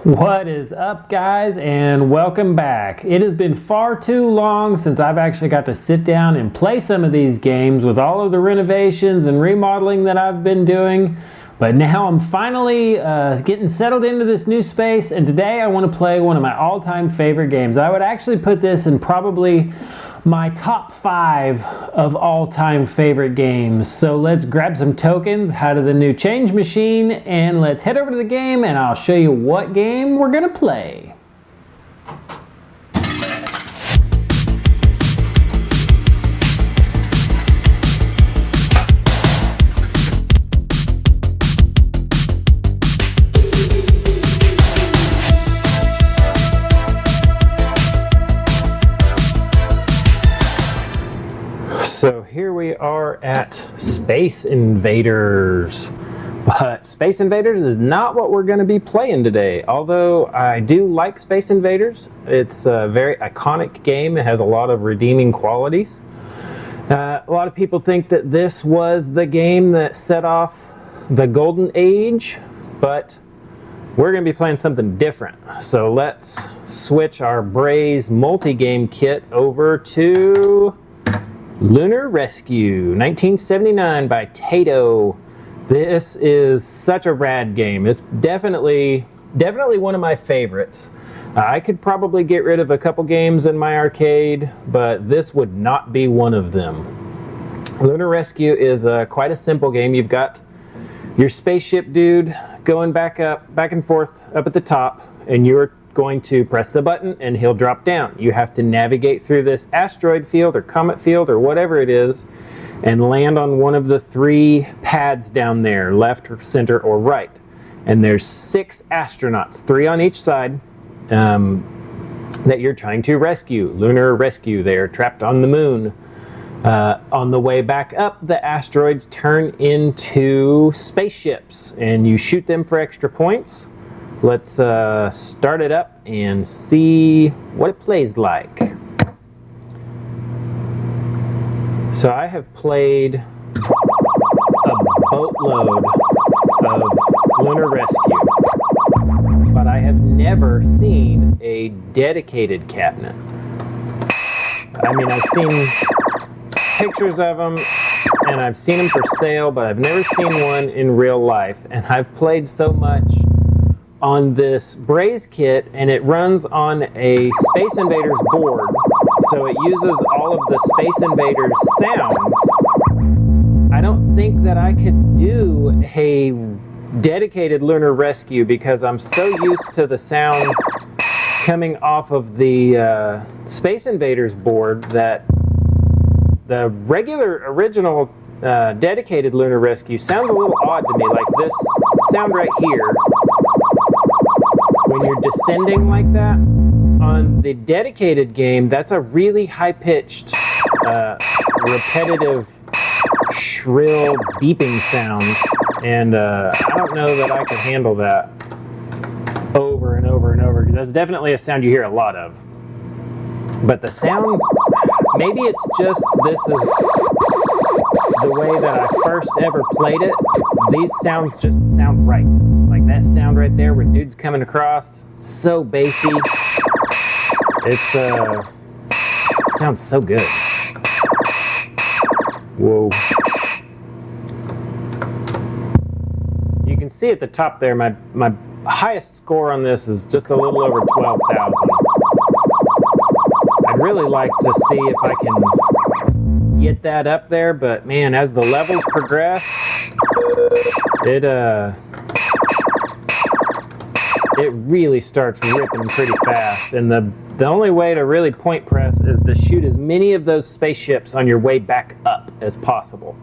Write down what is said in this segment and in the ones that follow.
What is up, guys, and welcome back. It has been far too long since I've actually got to sit down and play some of these games with all of the renovations and remodeling that I've been doing. But now I'm finally getting settled into this new space, and today I want to play one of my all-time favorite games. I would actually put this in probably my top 5 of all-time favorite games. So let's grab some tokens out of the new change machine and let's head over to the game and I'll show you what game we're gonna play. So here we are at Space Invaders, but Space Invaders is not what we're going to be playing today. Although I do like Space Invaders, it's a very iconic game. It has a lot of redeeming qualities. A lot of people think that this was the game that set off the golden age, but we're going to be playing something different. So let's switch our BRAZE multi-game kit over to Lunar Rescue, 1979 by Taito. This is such a rad game. It's definitely one of my favorites. I could probably get rid of a couple games in my arcade, but this would not be one of them. Lunar Rescue is quite a simple game. You've got your spaceship dude going back and forth up at the top, and you're going to press the button and he'll drop down. You have to navigate through this asteroid field or comet field or whatever it is and land on one of the 3 pads down there, left or center or right. And there's 6 astronauts, 3 on each side, that you're trying to rescue. Lunar Rescue, they're trapped on the moon. On the way back up, the asteroids turn into spaceships and you shoot them for extra points. Let's start it up and see what it plays like. So I have played a boatload of Lunar Rescue, but I have never seen a dedicated cabinet. I mean, I've seen pictures of them and I've seen them for sale, but I've never seen one in real life. And I've played so much on this BRAZE kit, and it runs on a Space Invaders board, so it uses all of the Space Invaders sounds. I don't think that I could do a dedicated Lunar Rescue because I'm so used to the sounds coming off of the Space Invaders board that the regular original dedicated Lunar Rescue sounds a little odd to me, like this sound right here. When you're descending like that, on the dedicated game, that's a really high-pitched, repetitive, shrill beeping sound, and I don't know that I could handle that over and over and over. That's definitely a sound you hear a lot of. But the sounds, maybe it's just this is the way that I first ever played it. These sounds just sound right. Like that sound right there where dude's coming across, so bassy. It sounds so good. Whoa. You can see at the top there, my highest score on this is just a little over 12,000. I'd really like to see if I can get that up there, but man, as the levels progress, it really starts ripping pretty fast, and the only way to really point press is to shoot as many of those spaceships on your way back up as possible.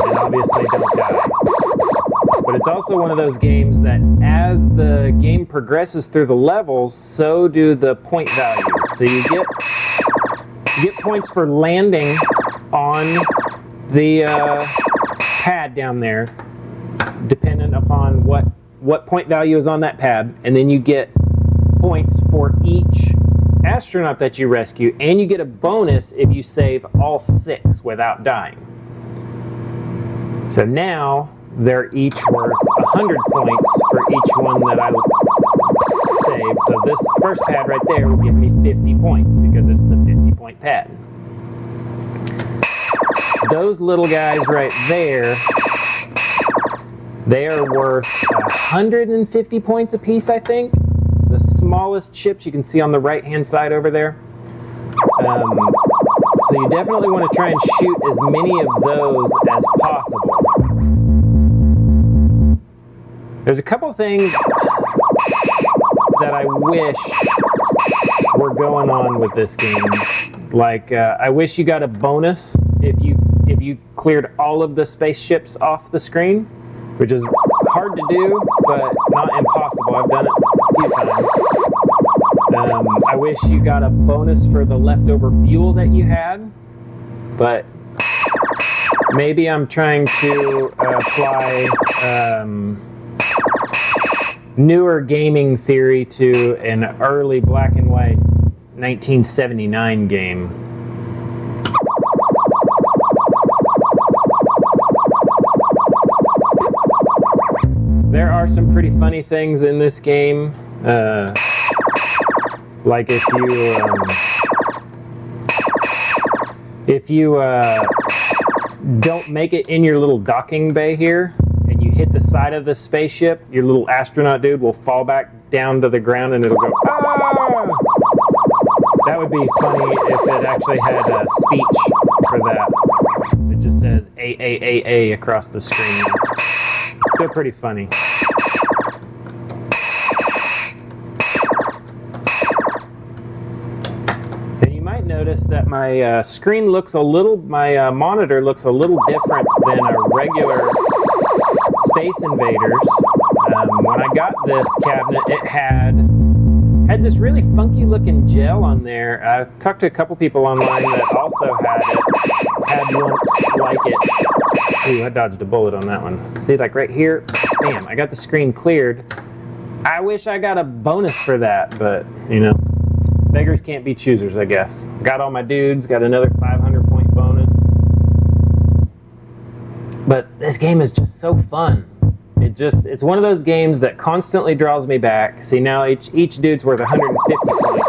And obviously don't die. But it's also one of those games that as the game progresses through the levels, so do the point values. So you get points for landing on the pad down there, dependent upon what point value is on that pad, and then you get points for each astronaut that you rescue, and you get a bonus if you save all 6 without dying. So now they're each worth 100 points for each one that I save. So this first pad right there will give me 50 points because it's the 50-point pad. Those little guys right there, they are worth 150 points apiece, I think. The smallest chips you can see on the right-hand side over there. So you definitely want to try and shoot as many of those as possible. There's a couple things that I wish were going on with this game. Like, I wish you got a bonus if you cleared all of the spaceships off the screen, which is hard to do, but not impossible. I've done it a few times. I wish you got a bonus for the leftover fuel that you had, but maybe I'm trying to apply newer gaming theory to an early black and white 1979 game. There are some pretty funny things in this game. Like if you don't make it in your little docking bay here and you hit the side of the spaceship, your little astronaut dude will fall back down to the ground and it'll go, ah! That would be funny if it actually had a speech for that. It just says A across the screen. Still pretty funny. Notice that my screen looks my monitor looks a little different than a regular Space Invaders. When I got this cabinet, it had this really funky looking gel on there. I talked to a couple people online that also had one like it. Ooh, I dodged a bullet on that one. See, like right here, bam, I got the screen cleared. I wish I got a bonus for that, but you know. Beggars can't be choosers, I guess. Got all my dudes, got another 500-point bonus. But this game is just so fun. It's one of those games that constantly draws me back. See, now each dude's worth 150 points.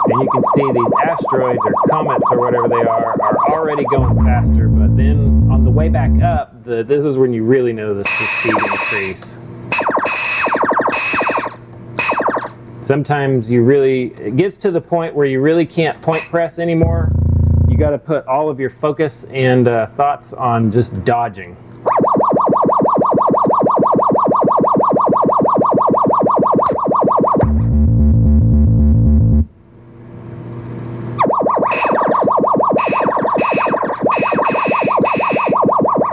And you can see these asteroids or comets or whatever they are already going faster. But then on the way back up, this is when you really notice the speed increase. Sometimes it gets to the point where you really can't point press anymore. You got to put all of your focus and thoughts on just dodging.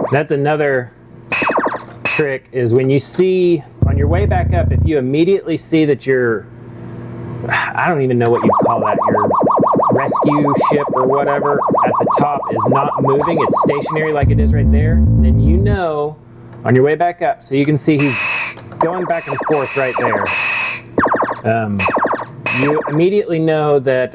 That's another trick, is when you see on your way back up, if you immediately see that I don't even know what you'd call that, your rescue ship or whatever at the top is not moving, it's stationary like it is right there, then you know on your way back up, so you can see he's going back and forth right there. You immediately know that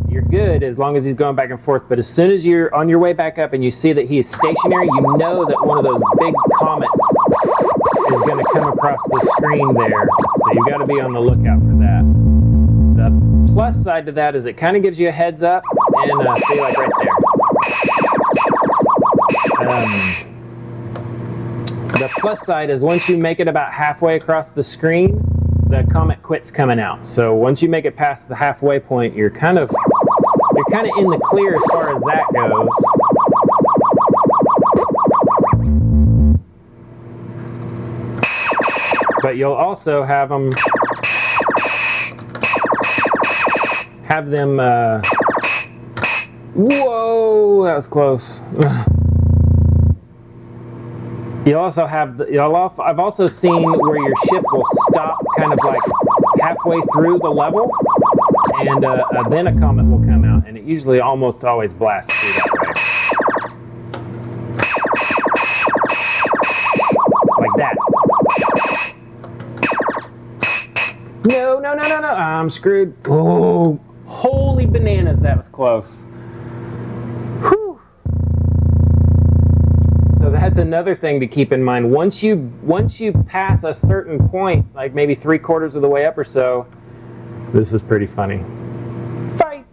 you're good as long as he's going back and forth, but as soon as you're on your way back up and you see that he is stationary, you know that one of those big comets is going to come across the screen there, so you got to be on the lookout for that. The plus side to that is it kind of gives you a heads up, and see, like right there. The plus side is once you make it about halfway across the screen, the comet quits coming out. So once you make it past the halfway point, you're kind of in the clear as far as that goes. But you'll also have them whoa, that was close. You'll also have I've also seen where your ship will stop kind of like halfway through the level, and then a comet will come out, and it usually almost always blasts through that way. Like that. No, I'm screwed. Oh, holy bananas, that was close. Whew. So that's another thing to keep in mind. Once you pass a certain point, like maybe 3/4 of the way up or so, this is pretty funny. Fight!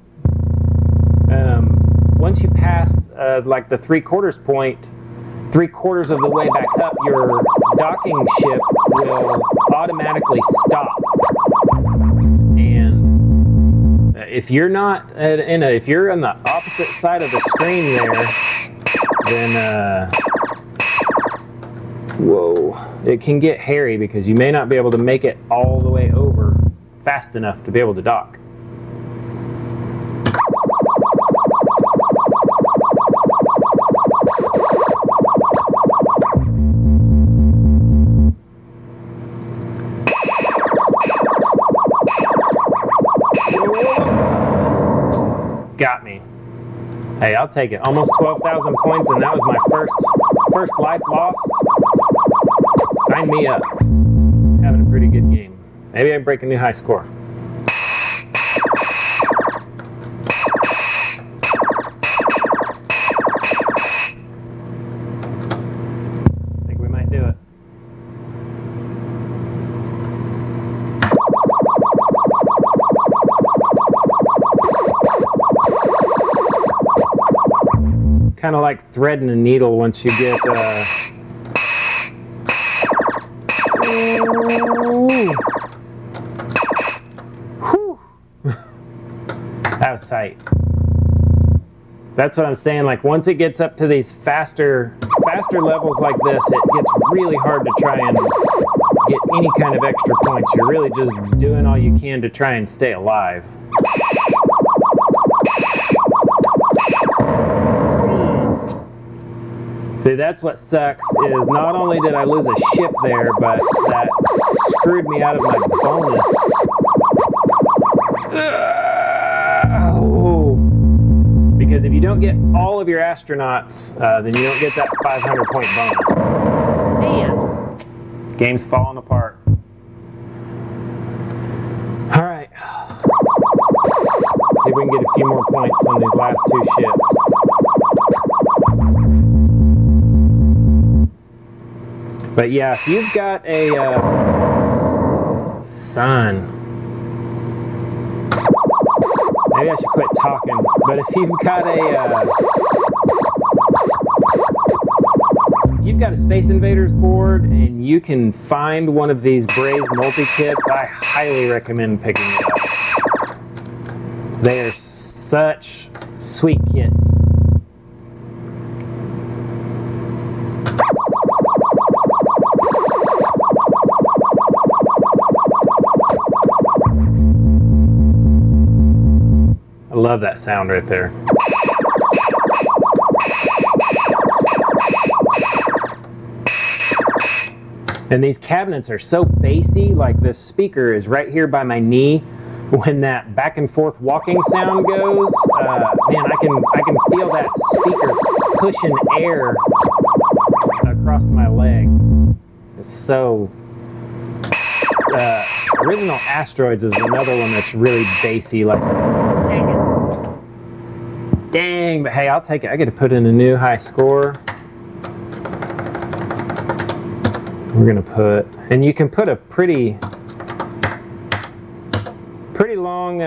Once you pass like the 3/4 point, 3/4 of the way back up, your docking ship will automatically stop. And if you're not if you're on the opposite side of the screen there, then whoa, it can get hairy because you may not be able to make it all the way over fast enough to be able to dock. Got me. Hey, I'll take it. Almost 12,000 points, and that was my first life lost. Sign me up. Having a pretty good game. Maybe I break a new high score. I think we might do it. Kind of like threading a needle once you get that was tight. That's what I'm saying, like once it gets up to these faster levels like this, it gets really hard to try and get any kind of extra points. You're really just doing all you can to try and stay alive. See, that's what sucks, is not only did I lose a ship there, but that screwed me out of my bonus. Oh. Because if you don't get all of your astronauts, then you don't get that 500 point bonus. Man, game's falling apart. All right. See if we can get a few more points on these last two ships. But yeah, if you've got a son, maybe I should quit talking. But if you've got a Space Invaders board and you can find one of these BRAZE multi-kits, I highly recommend picking it up. They are such sweet kits. I love that sound right there. And these cabinets are so bassy, like this speaker is right here by my knee. When that back and forth walking sound goes, man, I can feel that speaker pushing air across my leg. It's so... Original Asteroids is another one that's really bassy, like, dang it. Dang, but hey, I'll take it. I get to put in a new high score. We're gonna put, and you can put a pretty long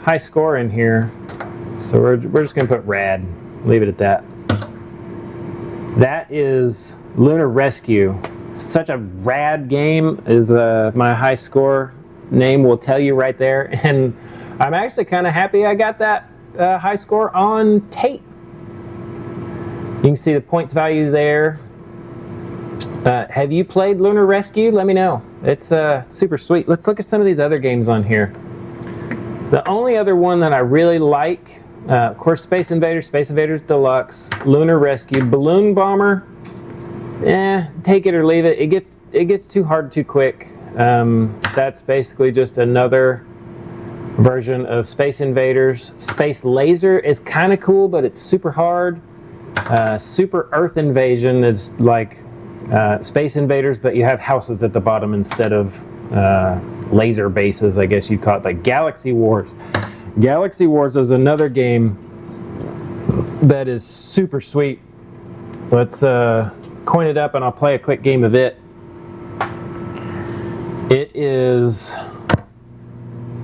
high score in here. So we're just gonna put rad. Leave it at that. That is Lunar Rescue. Such a rad game is my high score name will tell you right there, and I'm actually kind of happy I got that high score on tape. You can see the points value there. Have you played Lunar Rescue? Let me know. It's super sweet. Let's look at some of these other games on here. The only other one that I really like, of course, Space Invaders, Space Invaders Deluxe, Lunar Rescue, Balloon Bomber. Take it or leave it. It gets too hard too quick. That's basically just another version of Space Invaders. Space Laser is kind of cool, but it's super hard. Super Earth Invasion is like Space Invaders, but you have houses at the bottom instead of laser bases, I guess you'd call it. Like Galaxy Wars. Galaxy Wars is another game that is super sweet. Let's coin it up and I'll play a quick game of it. It is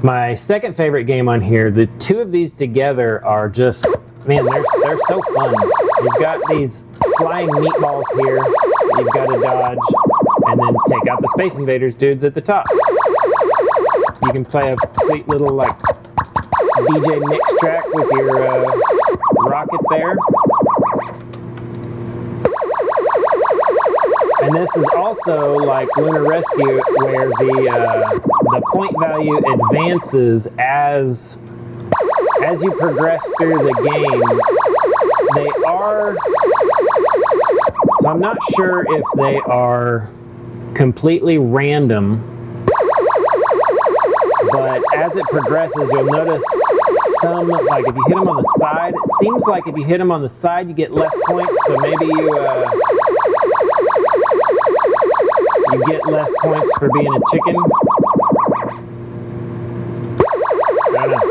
my second favorite game on here. The two of these together are just, man, they're so fun. You've got these flying meatballs here that you've got to dodge, and then take out the Space Invaders dudes at the top. You can play a sweet little like DJ mix track with your rocket there. And this is also like Lunar Rescue, where the point value advances as you progress through the game. They are, so I'm not sure if they are completely random, but as it progresses, you'll notice some, like if you hit them on the side, it seems like if you hit them on the side, you get less points, so maybe you get less points for being a chicken. I don't know.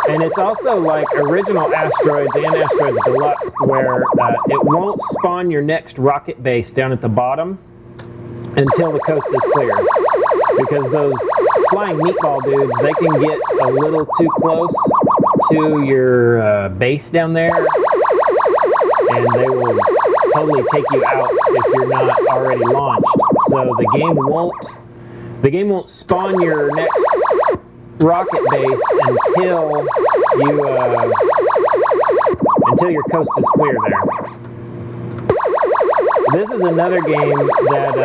And it's also like original Asteroids and Asteroids Deluxe, where it won't spawn your next rocket base down at the bottom until the coast is clear. Because those flying meatball dudes, they can get a little too close to your base down there, and they will totally take you out if you're not already launched. So the game won't spawn your next rocket base until your coast is clear there. This is another game that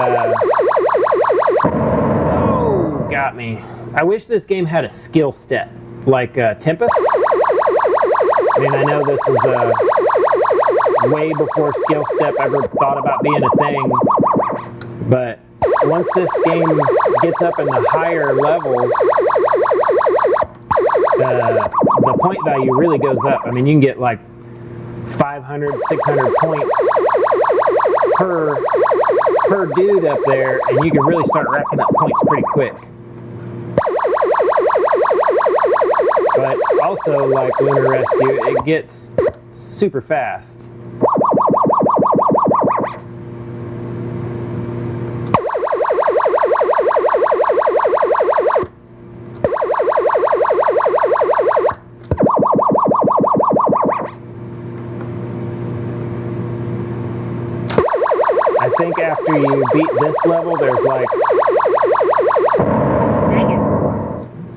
got me. I wish this game had a skill step like Tempest. I mean, I know this is way before skill step ever thought about being a thing, but once this game gets up in the higher levels, the point value really goes up. I mean, you can get like 500, 600 points per dude up there, and you can really start racking up points pretty quick. But also, like Lunar Rescue, it gets super fast. I think after you beat this level, there's like, dang it.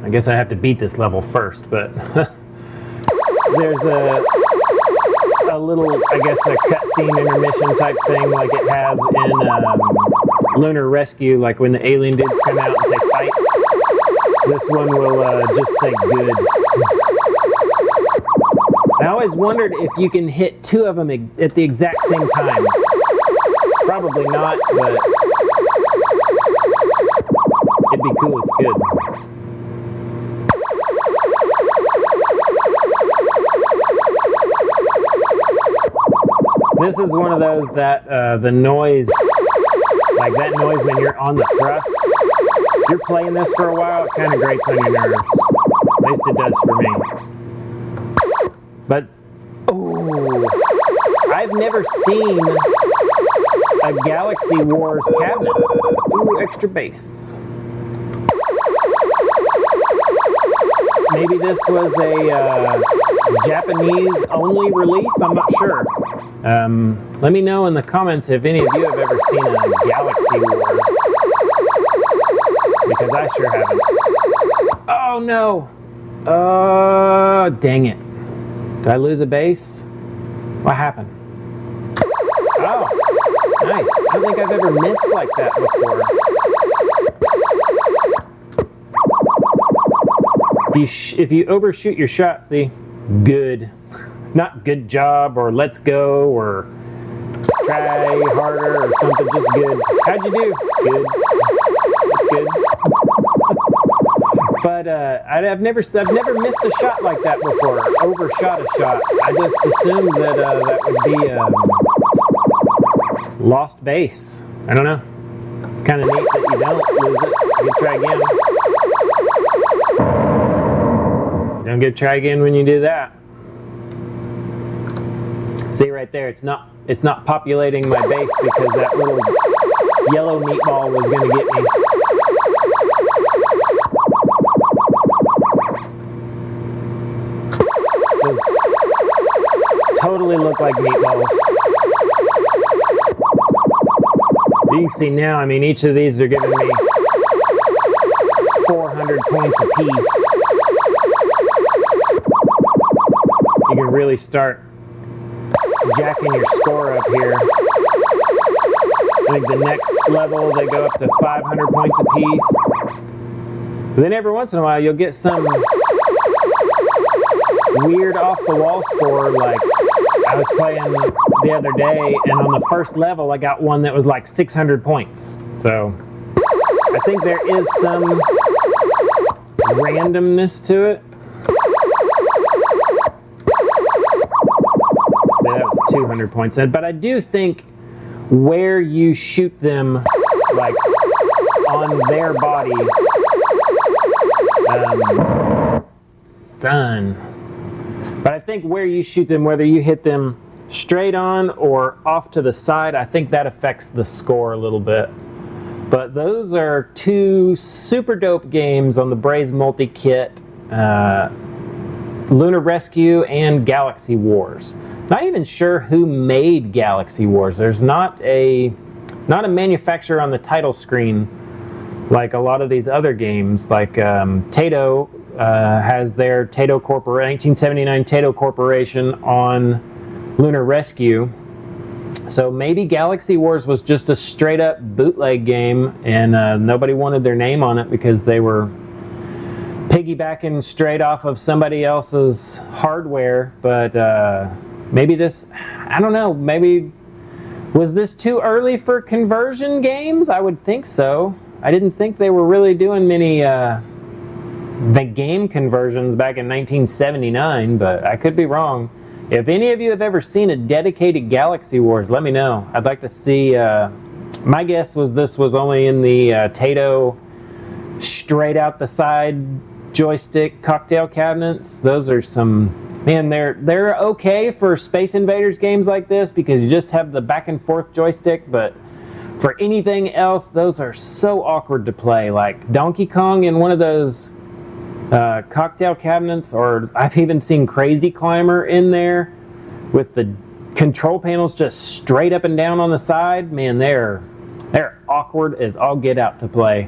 I guess I have to beat this level first, but there's a little, I guess, a cutscene intermission type thing like it has in Lunar Rescue, like when the alien dudes come out and say fight. This one will just say good. I always wondered if you can hit two of them at the exact same time. Probably not, but it'd be cool if you could. This is one of those that the noise, like that noise when you're on the thrust, if you're playing this for a while, it kind of grates on your nerves. At least it does for me. But, oh, I've never seen a Galaxy Wars cabinet. Ooh, extra base. Maybe this was a Japanese only release, I'm not sure. Let me know in the comments if any of you have ever seen a Galaxy Wars. Because I sure haven't. Oh no! Oh, dang it. Did I lose a base? What happened? Oh, nice. I don't think I've ever missed like that before. If you overshoot your shot, see, good. Not good job or let's go or try harder or something, just good. How'd you do? Good. That's good. But I've never missed a shot like that before. Overshot a shot. I just assumed that that would be lost base. I don't know. It's kind of neat that you don't lose it. You can try again. Don't get to try again when you do that. See right there, it's not populating my base because that little yellow meatball was going to get me. Those totally look like meatballs. You can see now, I mean, each of these are giving me 400 points apiece. You can really start jacking your score up here. I think the next level they go up to 500 points apiece. But then every once in a while you'll get some weird off-the-wall score. Like I was playing the other day, and on the first level I got one that was like 600 points. So I think there is some randomness to it. So that was 200 points. But I do think where you shoot them, like on their body, but I think where you shoot them, whether you hit them straight on or off to the side, I think that affects the score a little bit. But those are two super dope games on the BRAZE multi-kit, Lunar Rescue and Galaxy Wars. Not even sure who made Galaxy Wars. There's not a manufacturer on the title screen like a lot of these other games. Like Taito has their 1979 Taito Corporation on Lunar Rescue. So maybe Galaxy Wars was just a straight up bootleg game, and nobody wanted their name on it because they were piggybacking straight off of somebody else's hardware. But maybe this, I don't know, maybe was this too early for conversion games? I would think so. I didn't think they were really doing many the game conversions back in 1979, but I could be wrong. If any of you have ever seen a dedicated Galaxy Wars, let me know. I'd like to see, my guess was this was only in the Taito straight out the side joystick cocktail cabinets. Those are some, man, they're okay for Space Invaders games like this because you just have the back and forth joystick, but for anything else, those are so awkward to play. Like Donkey Kong in one of those cocktail cabinets, or I've even seen Crazy Climber in there with the control panels just straight up and down on the side. Man, they're awkward as all get out to play.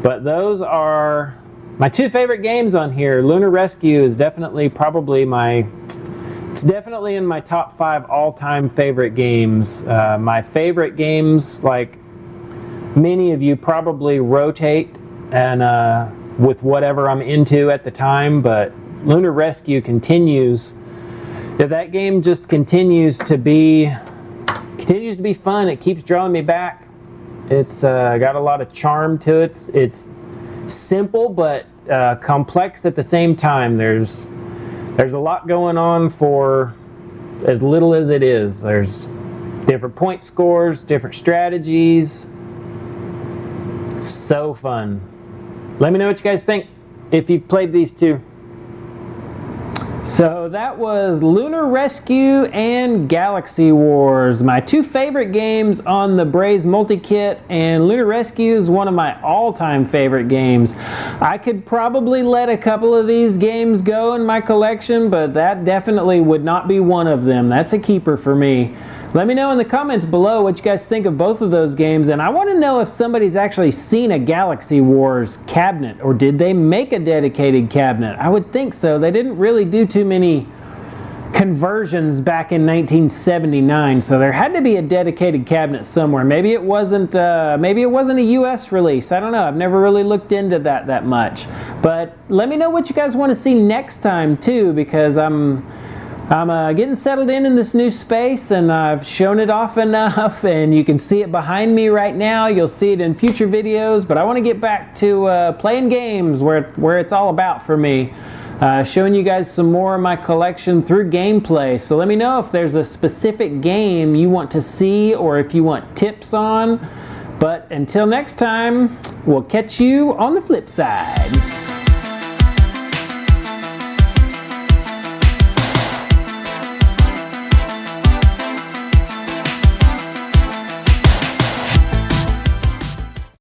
But those are my two favorite games on here. Lunar Rescue is definitely it's definitely in my top 5 all-time favorite games. My favorite games, like many of you, probably rotate and with whatever I'm into at the time, but Lunar Rescue continues. That game just continues to be fun. It keeps drawing me back. It's got a lot of charm to it. It's simple but complex at the same time. There's a lot going on for as little as it is. There's different point scores, different strategies. So fun. Let me know what you guys think if you've played these two. So that was Lunar Rescue and Galaxy Wars, my two favorite games on the BRAZE multi-kit, and Lunar Rescue is one of my all-time favorite games. I could probably let a couple of these games go in my collection, but that definitely would not be one of them. That's a keeper for me. Let me know in the comments below what you guys think of both of those games, and I want to know if somebody's actually seen a Galaxy Wars cabinet, or did they make a dedicated cabinet? I would think so. They didn't really do too many conversions back in 1979, so there had to be a dedicated cabinet somewhere. Maybe it wasn't a US release. I don't know. I've never really looked into that much. But let me know what you guys want to see next time too, because I'm getting settled in this new space, and I've shown it off enough, and you can see it behind me right now. You'll see it in future videos, but I want to get back to playing games where it's all about for me. Showing you guys some more of my collection through gameplay. So let me know if there's a specific game you want to see or if you want tips on. But until next time, we'll catch you on the flip side.